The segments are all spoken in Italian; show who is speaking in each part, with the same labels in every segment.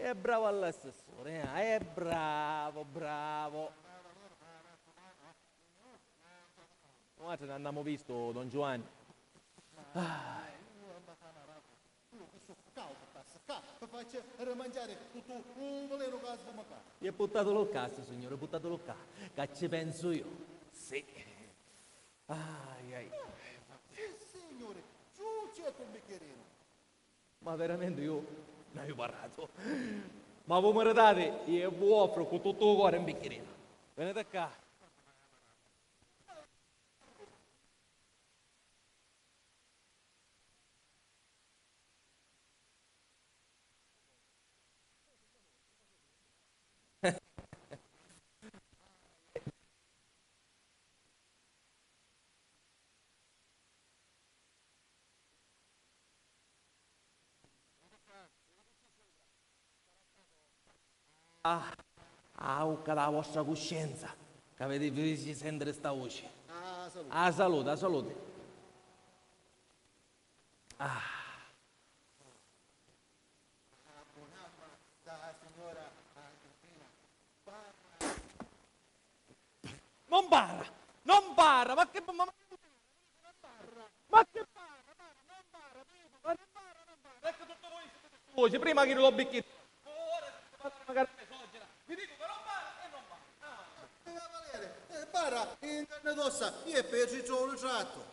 Speaker 1: È bravo all'assessore, è bravo, bravo. Guarda, ne abbiamo visto, Don Giovanni.
Speaker 2: Faccia rimangiare tutto un volero caso come qua.
Speaker 1: E buttatelo a casa, signore, buttatelo a casa. Che ci penso io? Sì. Ai, ai.
Speaker 2: Signore, giù c'è un bicchierino.
Speaker 1: Ma veramente io ne ho parlato. Ma voi mi date, io vi offro con tutto il cuore un bicchierino. Venite qua. Ucca la vostra coscienza, che avete visto di sentire sta voce.
Speaker 2: Ah, salute.
Speaker 1: Salute, a salute.
Speaker 2: Da signora Agrippina.
Speaker 1: Non para, ma che... Ma che para, non para. Ecco tutto voi, voce, prima che lo bicchiere. Ora si fa magari esogena. Vi dico che non para e non para.
Speaker 2: Cavaliere, para, in carne d'ossa, io è per il ritratto.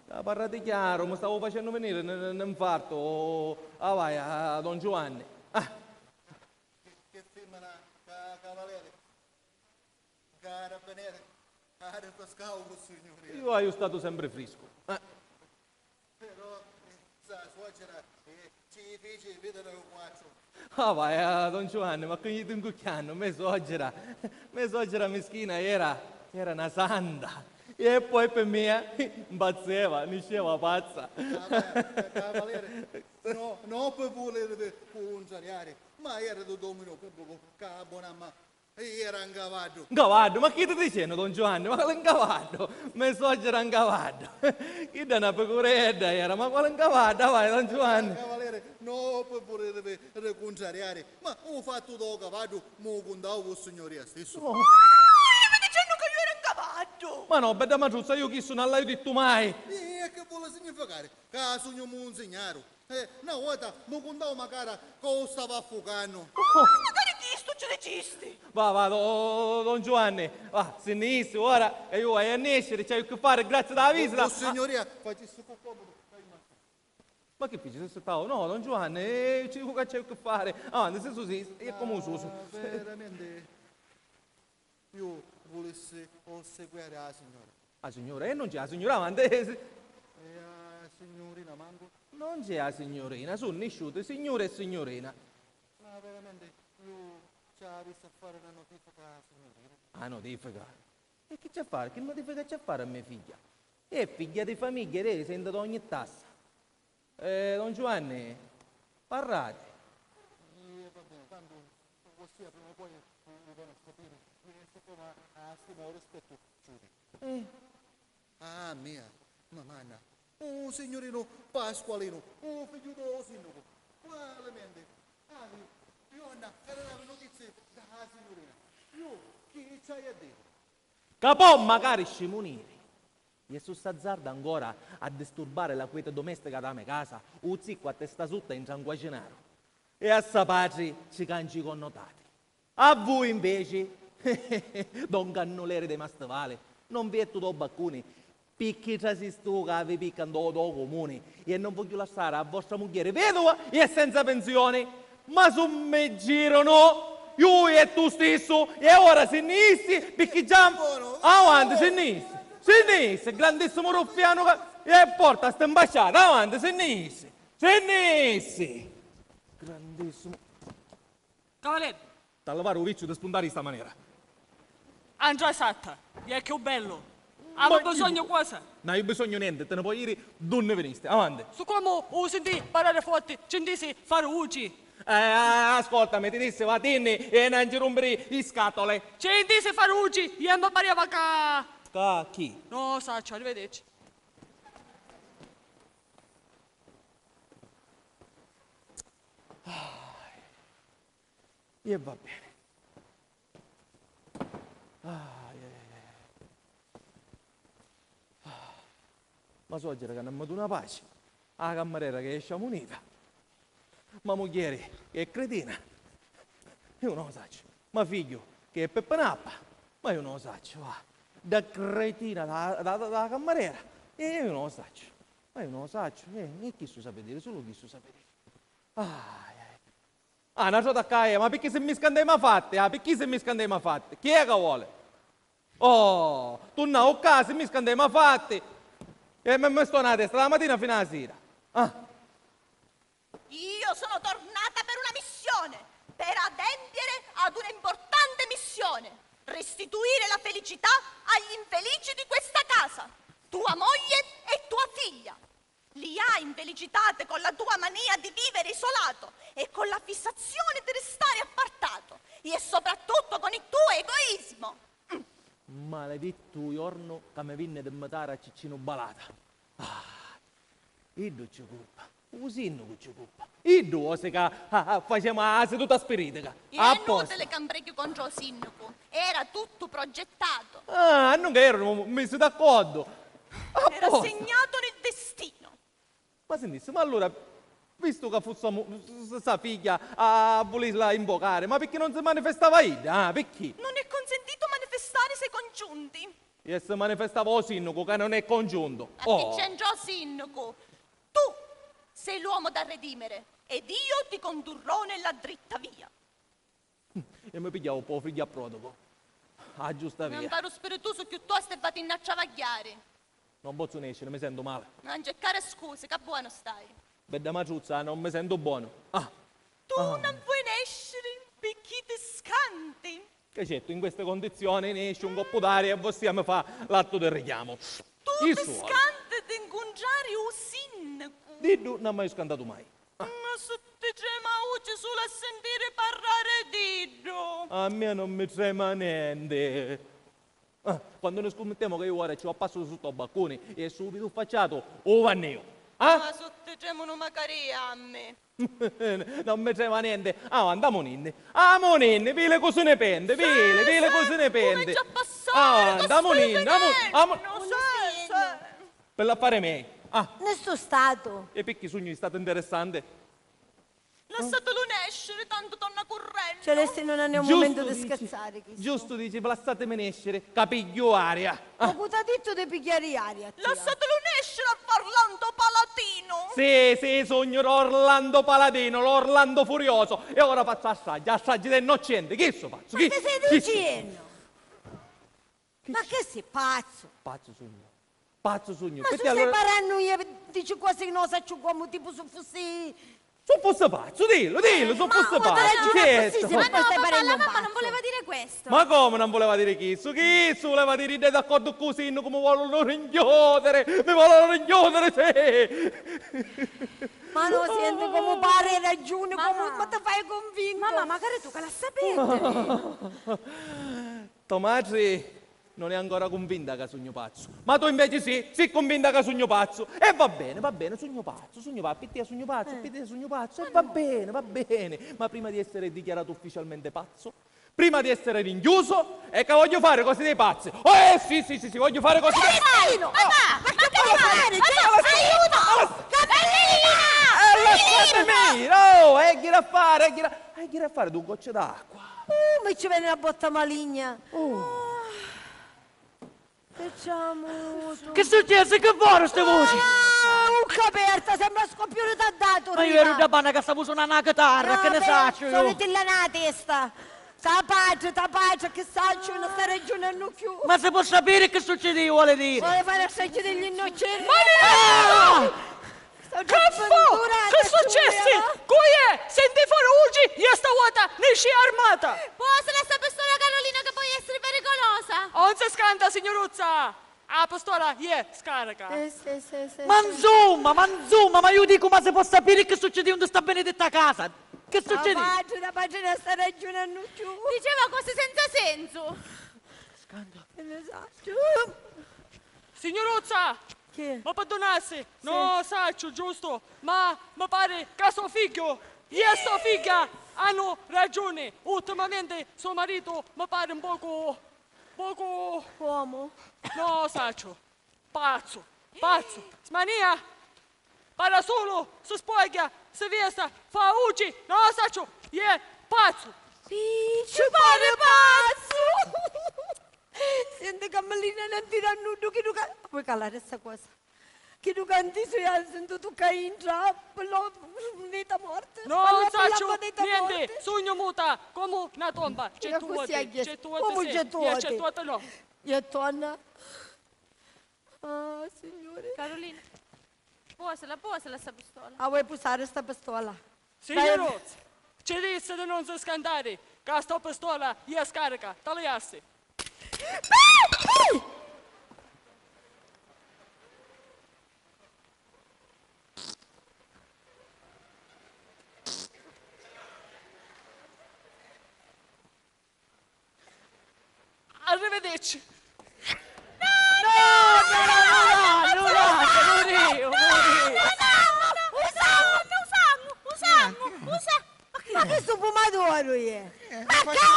Speaker 1: La parlate chiaro, mi stavo facendo venire un infarto. Ah vai, a Don Giovanni.
Speaker 2: Che firma cavaliere. Carabiniere, cara pescavo, signore.
Speaker 1: Io ho stato sempre fresco.
Speaker 2: Però, sa, suocera, ci fece vedere un quattro.
Speaker 1: Ah vai, Don Giovanni, ma che gli tincucchiano? Me sogera meschina era una santa. E poi per me impazzeva, nasceva pazza.
Speaker 2: Cavaliere, no, non per volere punzariare, ma era do domino per poco, cabonamma. Era un cavallo.
Speaker 1: Un cavallo, ma chi ti dicendo, Don Giovanni? Ma quale un cavallo? Me sogera un cavallo. Chi da una pecoretta era, ma quale un cavallo? Vai, Don Giovanni.
Speaker 2: Cavaliere, no per volere reconciliare, ma ho fatto do cavallo, mo condavo con signoria stesso.
Speaker 1: Oh.
Speaker 3: Mi dicendo che io ero un cavallo!
Speaker 1: Ma no, bella maciuzza, io chi sono, non l'hai detto mai.
Speaker 2: E che vuole significare? Che sogno mu insegnaro. Una volta mi condavo magari che stava affogando.
Speaker 3: Magari chi sto ci registi?
Speaker 1: Va, Don Giovanni, va, sinistra, ora, e io vai a nascere, c'hai che fare, grazie della visita.
Speaker 2: Oh, signoria, facessi un po' comodo.
Speaker 1: Ma che dici, se stavo? No, Don Giovanni, c'è che fare. Ah, nel senso sì, è come uso.
Speaker 2: Veramente, io volessi ossequiare la signora.
Speaker 1: Ah, signora, e non c'è la signora avanti.
Speaker 2: E la signorina manco.
Speaker 1: Non c'è la signorina, sono nisciute, signore e signorina.
Speaker 2: Ma veramente, io ci ho visto a fare una notifica alla signorina.
Speaker 1: Ah, notifica. E che c'è a fare? Che notifica c'è a fare a mia figlia? È figlia di famiglia, lei sente da ogni tassa. Don Giovanni, parlate.
Speaker 2: Va bene, tanto così prima o poi mi viene a capire. Mi come a stima rispetto giudice. Ah, mia, mamma. Oh, signorino Pasqualino, oh, figlio del sindaco. Qualmente. Ah, io era la notizia dalla signorina. Io, chi c'hai a dire?
Speaker 1: Capò magari scimunire. E su sta zarda ancora a disturbare la quiete domestica da me casa, un zicco a testa sutta in San Guacinaro. E a sta pace ci canci connotati. A voi invece, don cannolere dei mastivale, non vi è tutto baccuni, picchi trasistuca vi piccano do comune e non voglio lasciare a vostra moglie vedova e senza pensione, ma su me girano, io e tu stesso, e ora sinissi, picchi già avanti, sinissi. Sinistra, grandissimo ruffiano e porta sta imbasciata, avanti, sinistra, grandissimo.
Speaker 3: Cavaliere,
Speaker 1: T'allevare un vizio di spuntare di sta maniera.
Speaker 3: Angela esatta, è che bello. Avevo
Speaker 1: Ma
Speaker 3: bisogno
Speaker 1: io-
Speaker 3: cosa?
Speaker 1: Non hai bisogno niente, te ne puoi dire donne veniste, avanti.
Speaker 3: Su come ho sentito parlare forte, sentisi fare uci.
Speaker 1: Ascoltami, ti disse va tinni e non ci rompere le scatole.
Speaker 3: Sentisi fare uci, io mi pareva che...
Speaker 1: Chi?
Speaker 3: No, saccio, arrivederci.
Speaker 1: E va bene. Ma so che non mi dà una pace. La cameriera che esce munita. Ma moglie che è cretina. Io non lo so. Ma figlio che è peppanappa. Ma io non lo so. Va. Da cretina da cameriera. E io non lo so. Ma io non lo so. E chi sa vedere? Solo chi sa vedere. Una cosa che ma perché se mi scandema fatte? Perché se mi scandema fatte? Chi è che vuole? Oh, tu no, o caso mi scandema fatte. E mi sto a testa la mattina fino alla sera.
Speaker 4: Io sono tornata per una missione, per adempiere ad un'importante missione. Restituire la felicità agli infelici di questa casa, tua moglie e tua figlia. Li hai infelicitate con la tua mania di vivere isolato e con la fissazione di restare appartato e soprattutto con il tuo egoismo.
Speaker 1: Maledetto giorno che mi venne di matare a Ciccino Balata. Io c'è colpa. Usinno che c'è colpa. Io due che facciamo la seduta spiritica.
Speaker 4: E è inutile che impreghi contro il sindaco. Era tutto progettato.
Speaker 1: Non che erano messi d'accordo.
Speaker 4: Era segnato nel destino.
Speaker 1: Ma sentisse, ma allora, visto che fosse sa figlia a volerla invocare, ma perché non si manifestava ida? Perché?
Speaker 4: Non è consentito manifestare se congiunti.
Speaker 1: E se manifestava il sindaco che non è congiunto.
Speaker 4: A che c'entra il sindaco? Tu sei l'uomo da redimere ed io ti condurrò nella dritta via.
Speaker 1: E mi pigliavo un po' figlio a protoco. A giusta
Speaker 4: Non
Speaker 1: via.
Speaker 4: paro spiritoso piuttosto e vado in a travagliare.
Speaker 1: Non posso ne escere, mi sento male.
Speaker 4: Non cercare scuse, che buono stai.
Speaker 1: Bella maciuzza, non mi sento buono.
Speaker 4: Tu non vuoi nascere perché ti scanti.
Speaker 1: Che certo, in queste condizioni ne esce un coppo d'aria e possiamo fare l'atto del richiamo.
Speaker 4: Tu
Speaker 1: Il
Speaker 4: ti
Speaker 1: suono.
Speaker 4: scanti di incontrare il sindaco.
Speaker 1: Diddu non mi hai scantato mai.
Speaker 4: Ma se ti trema oggi solo a sentire parlare di Dio.
Speaker 1: A me non mi trema niente. Quando noi scommettiamo che io ora ci ho passato sotto il balcone e subito facciato o vanneo.
Speaker 4: Ma se ti tremano magari a me.
Speaker 1: Non mi trema niente. Andiamo ninne. Amo ninne, vile così ne pende, vile così ne pende.
Speaker 4: Come già passare,
Speaker 1: Andiamo ninne, amo.
Speaker 4: Sì.
Speaker 1: Per l'affare miei.
Speaker 5: Ne sto stato.
Speaker 1: E perché sogno è stato interessante?
Speaker 4: Lasciatelo nascere, tanto torna correndo.
Speaker 5: Celeste non è un momento di scherzare.
Speaker 1: Giusto dici, lasciatemi nescere, capiglio aria.
Speaker 5: Ma cosa ha detto di pigliare aria? tia?
Speaker 4: Lasciatelo nascere a Orlando Palatino.
Speaker 1: Sì, sogno l'Orlando Paladino, l'Orlando Furioso. E ora faccio assaggi del innocente. Che so faccio?
Speaker 5: Ma che stai dicendo? Ma che sei pazzo?
Speaker 1: Pazzo sogno.
Speaker 5: Ma tu stai parlando e dici quasi che non sai come tipo se fossi...
Speaker 1: Sono fosse pazzo, dillo, sono fosse
Speaker 5: Ma
Speaker 1: pazzo.
Speaker 5: sì,
Speaker 1: Certo.
Speaker 5: ma no, stai parlando
Speaker 4: la mamma
Speaker 5: pazzo.
Speaker 4: non voleva dire questo.
Speaker 1: Ma come non voleva dire chi? Chi voleva dire di d'accordo così, come vogliono rinchiudere, mi vogliono rinchiudere, sì.
Speaker 5: Ma non senti come pare hai ragione,
Speaker 4: Mamma.
Speaker 5: come ti fai convinto.
Speaker 4: Mamma, magari tu che la sapete.
Speaker 1: Tomasi non è ancora convinta che sogno pazzo. Ma tu invece sei convinta che sogno pazzo. E va bene, sogno pazzo, pittia sogno pazzo, e va bene. Ma prima di essere dichiarato ufficialmente pazzo, prima di essere rinchiuso, è che voglio fare cose dei pazzi. Sì, voglio fare cose dei pazzi.
Speaker 4: Ma che devi fare? Aiuto!
Speaker 1: Lasciatemi! No, che a fare due gocce d'acqua.
Speaker 5: Mi ci viene la botta maligna. Facciamo...
Speaker 3: Che successe? Che vuole ste voci?
Speaker 5: Bocca aperta, sembra scoppiare da dato.
Speaker 3: Ma io ero da panna che stavo suonando una chitarra, che ne saccio
Speaker 5: Sono
Speaker 3: io?
Speaker 5: te la testa. Ta pace, che saccio, non sta ragionando più.
Speaker 3: Ma se può sapere che succede, vuole dire?
Speaker 5: Vuole fare assaggio degli innocenti. Sto già
Speaker 3: Che
Speaker 5: sventurata,
Speaker 3: Che successe?
Speaker 5: Giulia.
Speaker 3: Qui è? Senti fuori, io sta vuota, ne sci armata.
Speaker 4: Può essere sta pistola Carolina che può essere pericolosa?
Speaker 3: Non si scanta, signoruzza. La pistola, scarica.
Speaker 5: Sì.
Speaker 3: Ma insomma, ma io dico, ma se può sapere che succede in questa benedetta casa? Che succede?
Speaker 5: La pace non sta ragionando più.
Speaker 4: Diceva cose senza senso.
Speaker 5: Che ne saccio.
Speaker 3: Signoruzza,
Speaker 5: Che?
Speaker 3: ma perdonassi, no, saccio, giusto, ma pare che suo figlio, io sto figlia,
Speaker 6: hanno ragione. Ultimamente suo marito mi pare un poco...
Speaker 5: Uomo?
Speaker 6: No, Saccio. Pazzo. Smania. Parla solo, si spoglia, si vesta, fa ucci. No, Saccio, è pazzo.
Speaker 5: Ci pare pazzo! Senti Cammellina, non ti rannudo che tu puoi calare questa cosa? Che tu canti sui sento tu che entra, però neta morte.
Speaker 6: No,
Speaker 5: Spalla
Speaker 6: Saccio,
Speaker 5: per la neta
Speaker 6: niente,
Speaker 5: morte.
Speaker 6: sogno muta, come una tomba.
Speaker 5: Io
Speaker 6: C'è
Speaker 5: così
Speaker 6: tuote,
Speaker 5: hai chiesto.
Speaker 6: c'è tuote,
Speaker 5: Come
Speaker 6: sì.
Speaker 5: c'è tuote?
Speaker 6: C'è tuote, no.
Speaker 5: Io torno. Ah, signore.
Speaker 7: Carolina, posala sta pistola.
Speaker 5: Ah, vuoi usare sta pistola?
Speaker 6: Signor, ci disse di non si scandare, che sta pistola è scarica, tagliarsi. Arrivederci.
Speaker 5: Ma che sto fumatore è?
Speaker 2: Ma che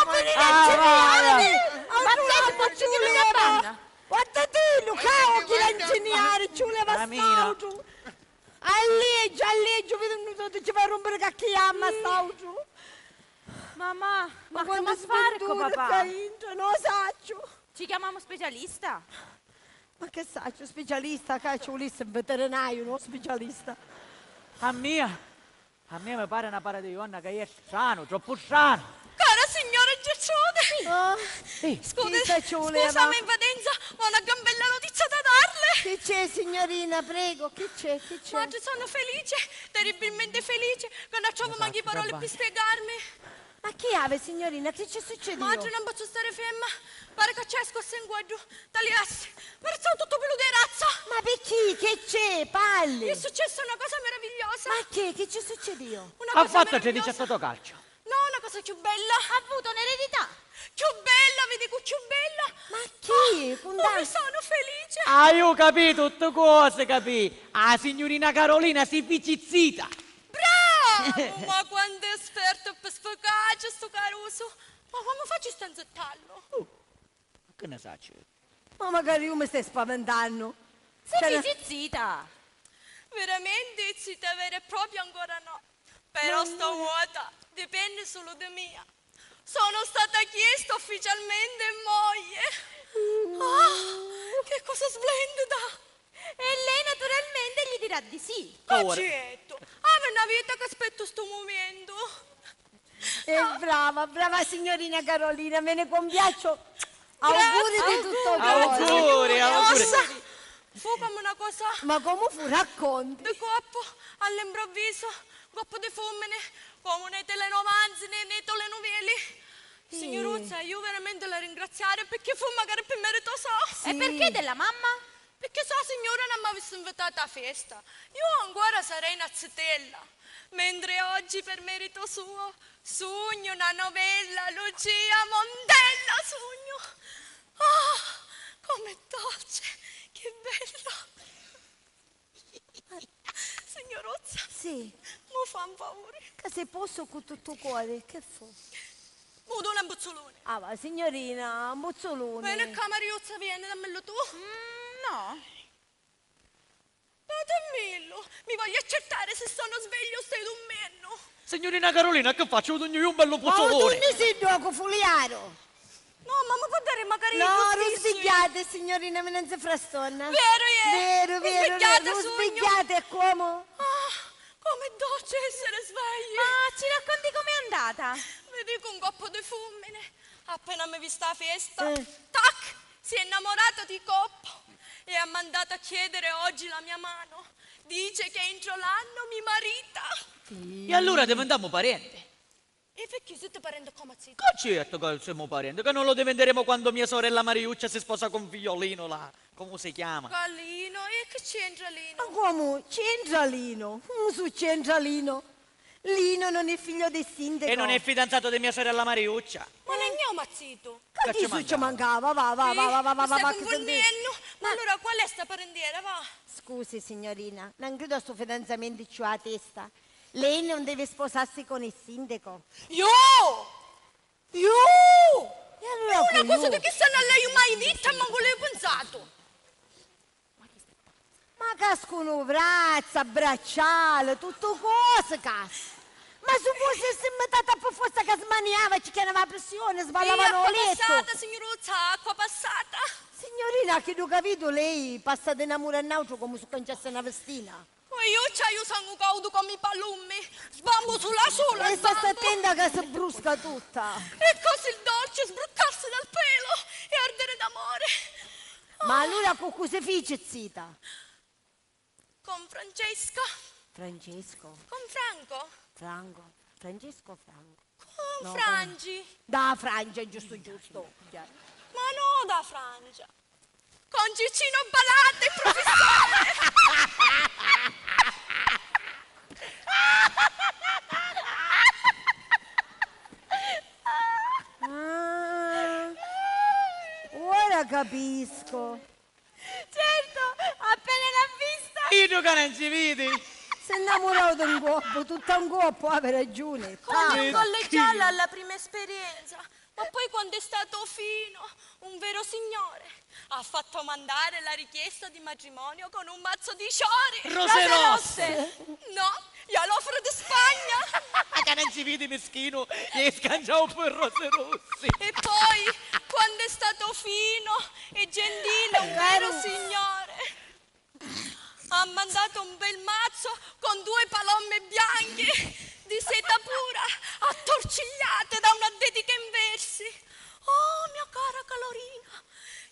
Speaker 5: Guarda te, Luca, chi la insegnare, ci voleva stauto. Alleggio, vedo che ci fa rompere che chiama stauto.
Speaker 7: Mamma, ma che
Speaker 5: quando
Speaker 7: ma fare con
Speaker 5: sventura
Speaker 7: papà?
Speaker 5: che entra, non saccio.
Speaker 7: Ci chiamiamo specialista?
Speaker 5: Ma che saccio, specialista, che ci volesse un veterinario, non specialista.
Speaker 3: A me mi pare una para di donna che è sano, troppo sano.
Speaker 4: Cara signora Giaccione,
Speaker 5: Ah,
Speaker 4: scusa,
Speaker 5: ci voleva?
Speaker 4: scusami invadenza, ho una gran bella notizia da darle.
Speaker 5: Che c'è, signorina, prego, che c'è?
Speaker 4: Oggi sono felice, terribilmente felice, che non trovo manchi parole per spiegarmi.
Speaker 5: Ma che ave, signorina, che ci succede?
Speaker 4: Ma oggi non posso stare ferma, pare che c'è scossa in guaggio, tagliassi, ma sono tutto peludo di razza.
Speaker 5: Ma perché? Che c'è? Parli!
Speaker 4: Mi è successa una cosa meravigliosa.
Speaker 5: Ma che ci succede io?
Speaker 4: Una
Speaker 3: Ha
Speaker 4: cosa
Speaker 3: fatto
Speaker 4: meravigliosa.
Speaker 3: 17 calcio.
Speaker 4: No, una cosa più bella. Ha avuto un'eredità. Più bella, vi dico più bella.
Speaker 5: Ma che?
Speaker 4: Come sono felice.
Speaker 3: Ah, io capito tutte cose, capì? Ah, signorina Carolina si picizzita.
Speaker 4: Bravo! Ma quando è esperto per sfogare sto caruso. Ma come faccio a stanzettarlo?
Speaker 3: Che ne sai?
Speaker 5: Ma magari io mi stai spaventando.
Speaker 7: Sei zitta.
Speaker 4: Veramente, zitta vera e propria ancora no. Però sto vuota, dipende solo da mia. Sono stata chiesta ufficialmente moglie. Ah, che cosa splendida!
Speaker 7: E lei naturalmente gli dirà di sì.
Speaker 4: Concetto, ah, una vita che aspetto sto momento.
Speaker 5: Brava signorina Carolina, me ne compiaccio. Auguri di tutto
Speaker 3: Auguri, auguri.
Speaker 4: Fu come una cosa
Speaker 5: Ma come fu? Racconti.
Speaker 4: di coppo, all'improvviso, coppo di fulmine, come nei telenomanzi, nei telenoveli. Signoruzza, io veramente la ringraziare perché fu magari più meritoso.
Speaker 7: E perché della mamma?
Speaker 4: Perché sa signora non mi avesse invitata a festa. Io ancora sarei una zitella. Mentre oggi per merito suo sogno una novella, Lucia Montella sogno. Ah, com'è dolce, che bello. Signoruzza,
Speaker 5: Sì,
Speaker 4: mi fa un favore.
Speaker 5: che se posso con tutto il cuore, che fu?
Speaker 4: Mi do un buzzolone.
Speaker 5: Ah, va, signorina, un bozzolone.
Speaker 4: Bene, camariuzza, vieni, dammelo tu.
Speaker 7: No.
Speaker 4: Dammelo, mi voglio accertare se sono sveglio o stai dormendo.
Speaker 3: Signorina Carolina, che faccio? Ho un bello
Speaker 5: Ma tu
Speaker 3: puzzolone.
Speaker 5: ne sei gioco fuliaro.
Speaker 4: No, ma mi può dare magari
Speaker 5: No,
Speaker 4: il
Speaker 5: non
Speaker 4: crostizio?
Speaker 5: sbigliate, signorina, me non si frastonna.
Speaker 4: Vero,
Speaker 5: Vero, non
Speaker 4: sogno.
Speaker 5: sbigliate, come?
Speaker 4: Ah, com'è dolce essere svegli.
Speaker 7: Ma ci racconti com'è andata?
Speaker 4: Mi dico un coppo di fulmine. Appena mi vista a festa,
Speaker 5: Eh.
Speaker 4: tac, si è innamorata di coppo e ha mandato a chiedere oggi la mia mano. Dice che entro l'anno mi marita.
Speaker 3: E allora diventiamo parenti.
Speaker 4: E perché siete parenti come zitto?
Speaker 3: Certo che siamo parenti, che non lo diventeremo quando mia sorella Mariuccia si sposa con figliolino là. Come si chiama?
Speaker 4: Gallino, e che c'entra Lino?
Speaker 5: Ma come? C'entra Lino? Come su c'entra Lino? Lino non è figlio del sindaco.
Speaker 3: E non è fidanzato di mia sorella Mariuccia.
Speaker 4: Ma non è mazzito.
Speaker 5: Che
Speaker 3: Che ci
Speaker 5: ti ci mancava? Va,
Speaker 4: Mi stai
Speaker 5: che
Speaker 4: confondendo? Ma allora qual è sta parendiera, va?
Speaker 5: Scusi, signorina, non credo a sto fidanzamento ci ha la testa. Lei non deve sposarsi con il sindaco.
Speaker 4: Io!
Speaker 5: E allora
Speaker 4: Una
Speaker 5: con
Speaker 4: cosa
Speaker 5: lui?
Speaker 4: che chissà non l'hai mai detta e manco l'hai pensato.
Speaker 5: Ma cascono braccia, bracciale, tutto cose cas. Ma se fosse metà per forza che smaniava, ci chiamava la pressione, sballavano
Speaker 4: acqua
Speaker 5: a letto.
Speaker 4: passata, signoruzza, acqua passata.
Speaker 5: Signorina, che tu capito lei passa di un amore a un altro come se cangiasse una vestina.
Speaker 4: Ma io sono caudo come i palummi. Sbambo sulla sola,
Speaker 5: E sta
Speaker 4: sbambo.
Speaker 5: attenta che si brusca tutta.
Speaker 4: E così il dolce sbroccarsi dal pelo e ardere d'amore.
Speaker 5: Ma allora con cosa fece zita?
Speaker 4: Con Francesca,
Speaker 5: Francesco,
Speaker 4: con Franco,
Speaker 5: Franco, Francesco Franco.
Speaker 4: con
Speaker 5: No,
Speaker 4: Frangi.
Speaker 5: Da Francia, giusto, giusto.
Speaker 4: Ma no da Francia. Con Cicino Balate, professore.
Speaker 5: Ah, ora capisco.
Speaker 7: Certo, appena l'ha vista.
Speaker 3: Io tu che non ci vedi?
Speaker 5: Si è innamorato di un coppo, tutta un coppo, aveva ragione.
Speaker 4: Come un collegiale alla prima esperienza. Ma poi quando è stato fino, un vero signore, ha fatto mandare la richiesta di matrimonio con un mazzo di fiori.
Speaker 3: Rose rosse.
Speaker 4: No, gliel'offro di Spagna.
Speaker 3: Ma che non ci vedi, meschino? Gli scangiavo per rose rosse.
Speaker 4: E poi, quando è stato fino e gentile, un vero signore, ha mandato un bel mazzo con 2 palomme bianche di seta pura, attorcigliate da una dedica in versi. Oh, mia cara Calorina,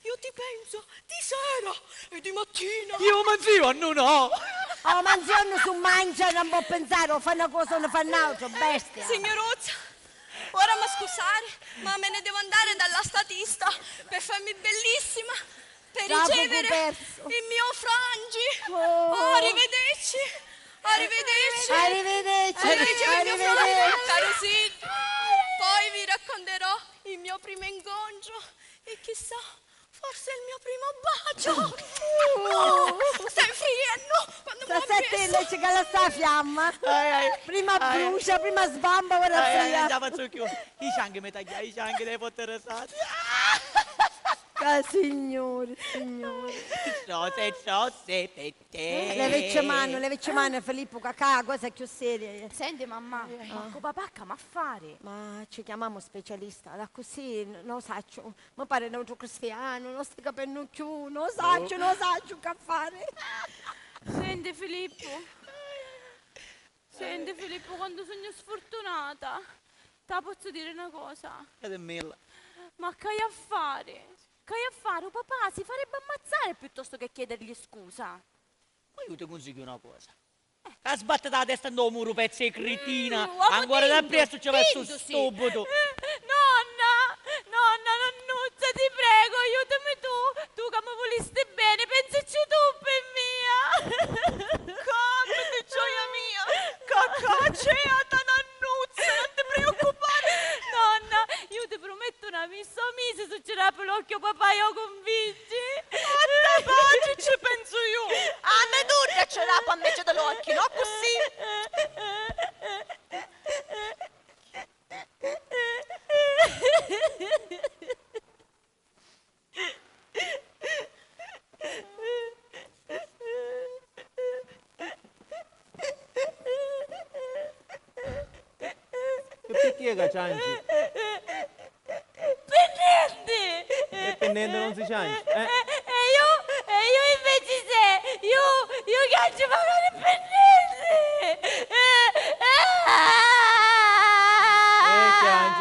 Speaker 4: io ti penso di sera e di mattina.
Speaker 3: Io manzio, no.
Speaker 5: Oh, mangiano su mangia, non può pensare, o fa una cosa o ne fa un'altra, bestia.
Speaker 4: Signoruzza, ora mi scusare, ma me ne devo andare dalla statista per farmi bellissima, per
Speaker 5: Già
Speaker 4: ricevere
Speaker 5: poco perso.
Speaker 4: il mio Frangi.
Speaker 5: Oh.
Speaker 4: Arrivederci, arrivederci.
Speaker 5: Arrivederci,
Speaker 4: Arrivederci, il mio Frangi.
Speaker 5: arrivederci.
Speaker 4: Caro Silvio, poi vi racconterò il mio primo incontro e chissà, forse il mio primo bacio. Oh, stai friendo quando mi
Speaker 5: Sta attenta, c'è che la sta a fiamma. Prima brucia, prima sbamba, ora fria.
Speaker 3: Già faccio più. I cianghi mi tagliai, i cianghi dei poteri.
Speaker 5: Signore, signore.
Speaker 3: Ciose per te.
Speaker 5: Le vecchie mani, Filippo, cacà, cosa più seria.
Speaker 7: Senti mamma, ma con papà che ma fare?
Speaker 5: Ma ci chiamiamo specialista, da così non saccio, mi pare un altro cristiano, non sto capendo più, non saccio che fare.
Speaker 7: Senti Filippo, quando sono sfortunata, te posso dire una cosa?
Speaker 3: Ed è mille.
Speaker 7: Ma che hai a fare? Che hai a fare? Papà si farebbe ammazzare piuttosto che chiedergli scusa.
Speaker 3: Ma io ti consiglio una cosa. Che sbatte la testa in muro, pezzi di cretina.
Speaker 7: uomo
Speaker 3: Ancora da
Speaker 7: tinto,
Speaker 3: presto ci va sto
Speaker 7: tinto, sì.
Speaker 3: stupido.
Speaker 7: Nonna, Nannuzza, ti prego, aiutami tu che mi volesti bene, pensaci tu per mia.
Speaker 4: Calmati, gioia mia. Caccaceata, Nannuzza, non ti preoccupare.
Speaker 7: Nonna, io ti prometto una messa mise succederà per l'occhio papà, io convinci.
Speaker 4: A te pace ci penso io. A me dura ce l'ha a me dell'occhio, no così.
Speaker 1: E perché che ciangi?
Speaker 7: Pennente!
Speaker 1: E pennente non si ciangi, eh?
Speaker 7: E io invece se, io caccio magari pennente!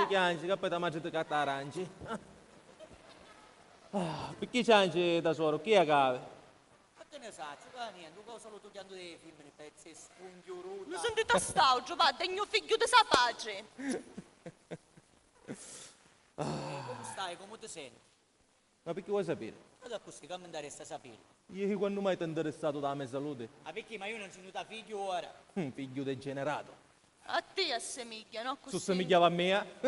Speaker 1: Ciangi, che poi ti mangi di carta aranci. Perché ciangi tesoro? Chi è cave?
Speaker 3: Ma che ne sai, niente, tu solo togliendo dei film, ne pezzi sfunghiuruta.
Speaker 4: Mi sentite stauggio, va, degno figlio di sa pace.
Speaker 3: Come stai, come ti senti?
Speaker 1: Ma perché vuoi sapere?
Speaker 3: Cosa così, che mi daresti a sapere?
Speaker 1: Io quando mai ti interessato dalla mia salute?
Speaker 3: Ah, perché? Ma io non sono venuta figlio ora.
Speaker 1: Figlio degenerato.
Speaker 4: A te assomiglia, no così?
Speaker 1: Somigliava a me,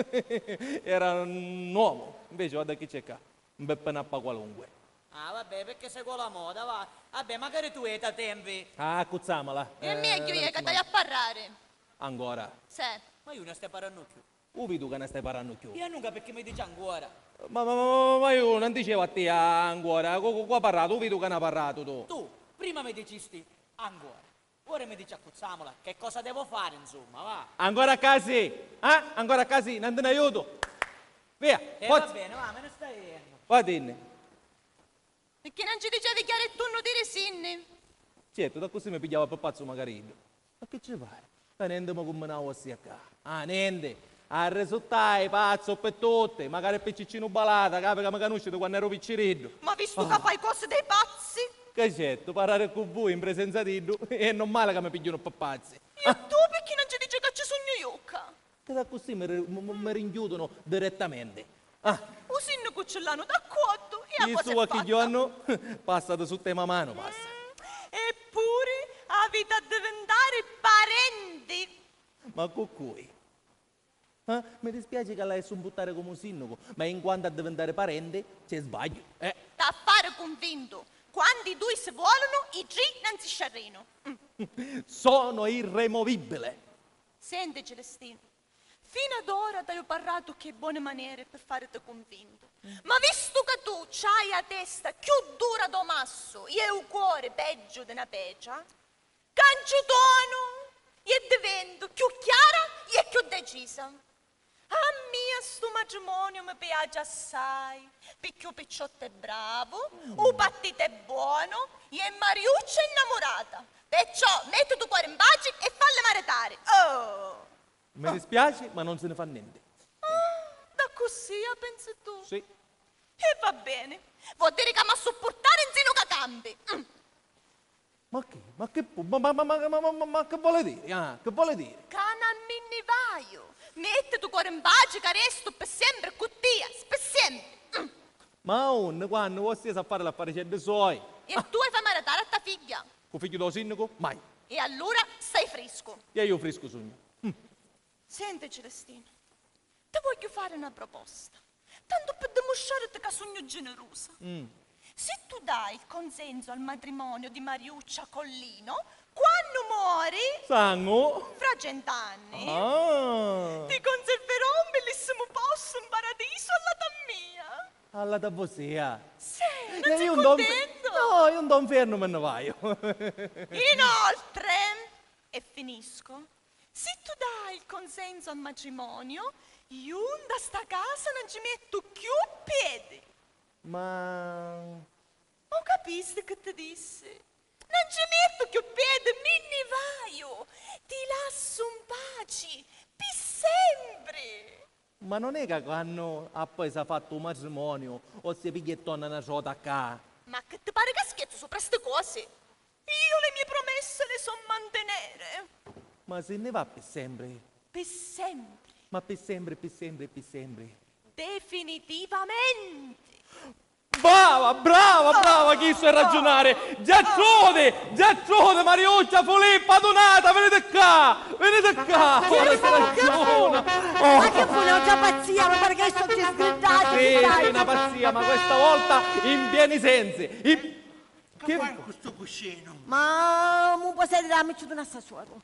Speaker 1: era un uomo. Invece guarda chi c'è qua, un bel penappa qualunque.
Speaker 3: Ah, vabbè, perché sei con la moda, va. Vabbè, magari tu hai da tempi.
Speaker 1: Ah, cuzzamola.
Speaker 4: E meglio è che dai a parlare.
Speaker 1: Ancora.
Speaker 4: Sì.
Speaker 3: Ma io ne stai parlando più.
Speaker 1: Ubi tu che ne stai parlando più?
Speaker 3: Io nunca perché mi dici ancora.
Speaker 1: Ma io non dicevo a te ancora, qua ha parlato, ubi tu che ne hai parlato tu?
Speaker 3: Tu prima mi dicisti ancora. Ora mi dici accuzzamola. Che cosa devo fare, insomma, va?
Speaker 1: Ancora a casa? Ancora a casa? Non te ne aiuto? Via,
Speaker 3: E va
Speaker 1: forza,
Speaker 3: bene, va, me ne stai dicendo.
Speaker 1: vadene.
Speaker 4: Perché non ci dicevi chiaro e tu non dire sinni?
Speaker 1: Certo, da così mi pigliava per pazzo magari. Ma che ci fai? Ma niente mi combinavo a qua. Niente. A risultare pazzo per tutte, magari per ciccino balata, capi che mi conoscete quando ero piccirillo.
Speaker 4: Ma visto che fai cose dei pazzi?
Speaker 1: Che certo, parlare con voi in presenza di lui, è normale che mi pigliano per pazzi.
Speaker 4: E tu perché non ci dici che ci sono io?
Speaker 1: Che da così mi rinchiudono direttamente.
Speaker 4: Un sinno cucciolano d'accordo e a
Speaker 1: Il
Speaker 4: cosa
Speaker 1: suo
Speaker 4: è fatta?
Speaker 1: che giorno passa su tema mano, passa.
Speaker 4: Eppure avete a diventare parenti.
Speaker 1: Ma con cui? Mi dispiace che lei su buttare come un sindaco, ma in quanto a diventare parente, c'è sbaglio.
Speaker 4: Da fare convinto. Quando i due si volano, i tre non si sciarrino.
Speaker 1: Sono irremovibile.
Speaker 4: Senti Celestino, fino ad ora ti ho parlato che buone maniere per farti convinto. Ma visto che tu c'hai la testa più dura do masso e il cuore peggio di una pecia, cancitono e divento più chiara e più decisa. A mia sto matrimonio mi piace assai, perché il picciotto è bravo, il partito è buono e Mariuccia è innamorata. Perciò metti tuo cuore in pace e falle maritare. Oh!
Speaker 1: Mi dispiace, ma non se ne fa niente.
Speaker 4: Da così pensi tu?
Speaker 1: Sì.
Speaker 4: E va bene, vuol dire che mi a sopportare in seno che cambi.
Speaker 1: Ma che? Ma che vuole dire? Che vuole dire?
Speaker 4: Canamini vaio, metti tuo cuore in pace che resto per sempre con te, per sempre.
Speaker 1: Ma quando voi siete a fare l'affare dei suoi?
Speaker 4: E tu hai fatto maritare a tua figlia.
Speaker 1: Con figlio del sindaco? Mai.
Speaker 4: E allora stai fresco.
Speaker 1: E io fresco sogno.
Speaker 4: Senti Celestino, ti voglio fare una proposta, tanto per dimostrare che sogno generosa. Se tu dai il consenso al matrimonio di Mariuccia con Lino, quando muori,
Speaker 1: Sango?
Speaker 4: fra 100 anni, ti conserverò un bellissimo posto in paradiso alla mia.
Speaker 1: Alla da bosia.
Speaker 4: Sì, non sei
Speaker 1: non
Speaker 4: contento?
Speaker 1: No, io non fermo me ne vai.
Speaker 4: Inoltre, e finisco, se tu dai il consenso al matrimonio, io da sta casa non ci metto più piedi.
Speaker 1: Ma...
Speaker 4: Non capisci che ti dissi? Non ci metto più piedi, me ne vaio. Ti lascio in pace, per sempre.
Speaker 1: Ma non è che quando poi si è fatto un matrimonio o si piglia e torna una ciota qua?
Speaker 4: Ma che ti pare che scherzo sopra queste cose? Io le mie promesse le so mantenere.
Speaker 1: Ma se ne va per sempre?
Speaker 4: Per sempre.
Speaker 1: Ma per sempre, per sempre, per sempre.
Speaker 4: Definitivamente.
Speaker 1: Brava, chi so ragionare. Gertrude, Mariuccia, Filippa, Donata, venite qua. Ora si ragiona.
Speaker 5: Ma che fu un'altra pazzia, ma perché sto ti sgridati?
Speaker 1: Sì, una pazzia, ma questa volta in pieni sensi.
Speaker 2: Che fai questo cuscino?
Speaker 5: Ma non può essere amici di una sassuolo.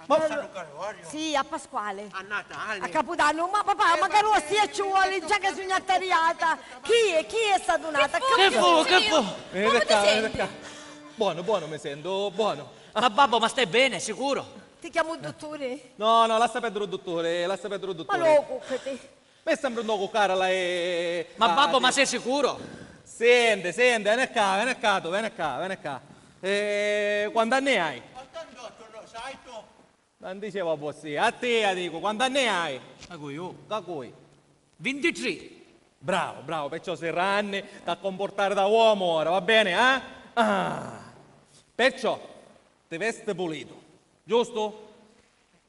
Speaker 2: Ma San Gregorio?
Speaker 5: Sì, a Pasquale.
Speaker 2: A Natale?
Speaker 5: A Capodanno, ma papà, ma che rossia ci vuole, già che sono attariata. Chi è stata donata?
Speaker 3: Che fu?
Speaker 1: Venite qua. Buono, mi sento, buono.
Speaker 3: Ma babbo, ma stai bene, sicuro?
Speaker 5: Ti chiamo il dottore?
Speaker 1: No, lascia perdere il dottore,
Speaker 5: Ma lo cuccati.
Speaker 1: Mi sembra un poco cara lei.
Speaker 3: Ma babbo, ma sei sicuro?
Speaker 1: Sente, vieni qua. Quanti anni hai?
Speaker 2: 88, lo sai tu?
Speaker 1: Non dicevo a te dico, quanti anni hai?
Speaker 3: Ma io?
Speaker 1: Da cui?
Speaker 3: 23.
Speaker 1: Bravo, perciò sei anni da comportare da uomo ora, va bene, Perciò, ti vesti pulito, giusto?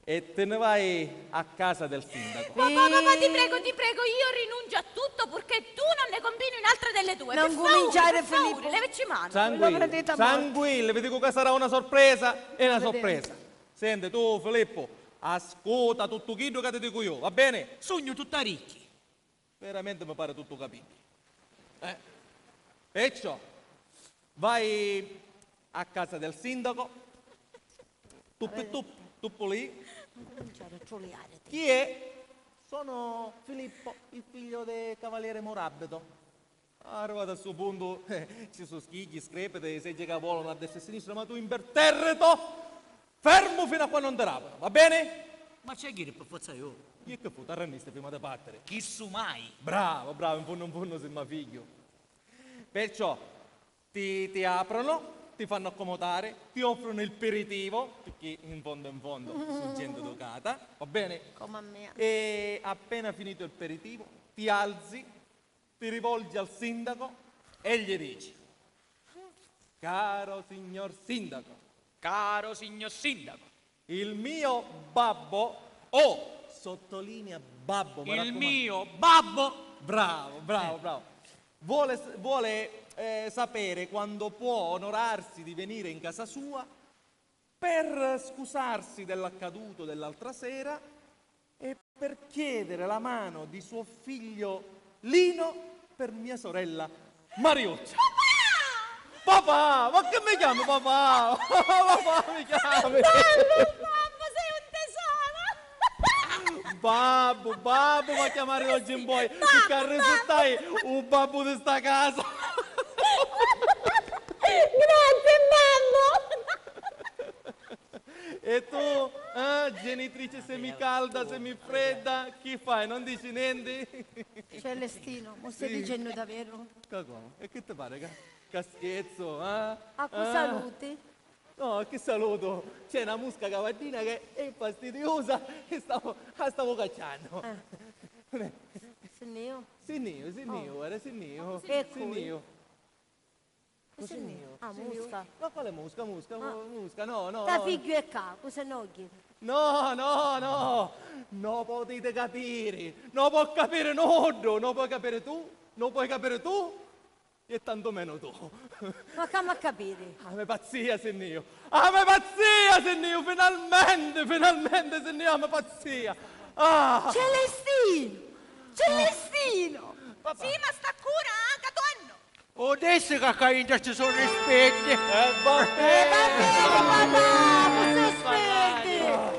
Speaker 1: E te ne vai a casa del sindaco.
Speaker 7: Papà, ti prego, io rinuncio a tutto purché tu non ne combini un'altra delle due.
Speaker 5: Non
Speaker 7: Per favore,
Speaker 5: cominciare,
Speaker 7: per favore,
Speaker 5: Filippo.
Speaker 7: levaci mano.
Speaker 1: Tranquilli, vi dico che sarà una sorpresa, è una sorpresa. Senti, tu Filippo, ascolta tutto quello che ti dico io, va bene?
Speaker 3: Sogno tutta ricchi.
Speaker 1: Veramente mi pare tutto capito. Perciò, vai a casa del sindaco, tu lì,
Speaker 5: cominciare a troleare.
Speaker 1: Chi è? Sono Filippo, il figlio del cavaliere Morabito. Arrivato a questo punto, ci sono schigli, screpete, seggi che volano a destra e a sinistra, ma tu imperterrito, fermo fino a quando non ti rapano, va bene?
Speaker 3: Ma c'è chi per forza io?
Speaker 1: Chi è che fu? T'arrenniste prima di battere.
Speaker 3: Chi su mai?
Speaker 1: Bravo, bravo, in fondo sei ma figlio. Perciò ti aprono, ti fanno accomodare, ti offrono il peritivo, perché in fondo sono gente educata, va bene?
Speaker 5: Come a me.
Speaker 1: E appena finito il peritivo, ti alzi, ti rivolgi al sindaco e gli dici: caro signor sindaco,
Speaker 3: Caro signor sindaco,
Speaker 1: il mio babbo, sottolinea babbo, mi
Speaker 3: il
Speaker 1: raccomando.
Speaker 3: mio babbo
Speaker 1: Bravo. Vuole sapere quando può onorarsi di venire in casa sua per scusarsi dell'accaduto dell'altra sera e per chiedere la mano di suo figlio Lino per mia sorella Mariuccia. Papà! Ma che mi chiami papà? Papà mi chiami!
Speaker 7: Babbo, sei un tesoro!
Speaker 1: Babbo, ma chiamare oggi in poi, perché risultai un babbo di sta casa.
Speaker 7: Grazie, babbo!
Speaker 1: E tu, genitrice semicalda, semifredda, chi fai? Non dici niente?
Speaker 5: Celestino, mi stai dicendo davvero?
Speaker 1: Cacò, e che ti pare? Che scherzo, eh?
Speaker 5: A cui saluti?
Speaker 1: No, che saluto! C'è una musca cavatina che è fastidiosa e stavo cacciando.
Speaker 5: Signor?
Speaker 1: Signio, guarda, signio.
Speaker 5: E
Speaker 1: Signio.
Speaker 5: Signor? Ah, musca.
Speaker 1: Ma quale musca? Musca, no.
Speaker 5: Ta figlio è qua, cosa noghi?
Speaker 1: No, non potete capire, non può capire nudo, non puoi capire tu e tanto meno tu.
Speaker 5: Ma come a capire?
Speaker 1: A me pazzia, signor, finalmente, signor, a me pazzia. Ah,
Speaker 5: Celestino!
Speaker 4: Sì, ma sta cura, Catonno!
Speaker 3: adesso che cainta ci sono rispetti.
Speaker 1: va bene.
Speaker 5: Papà, cosa aspetti?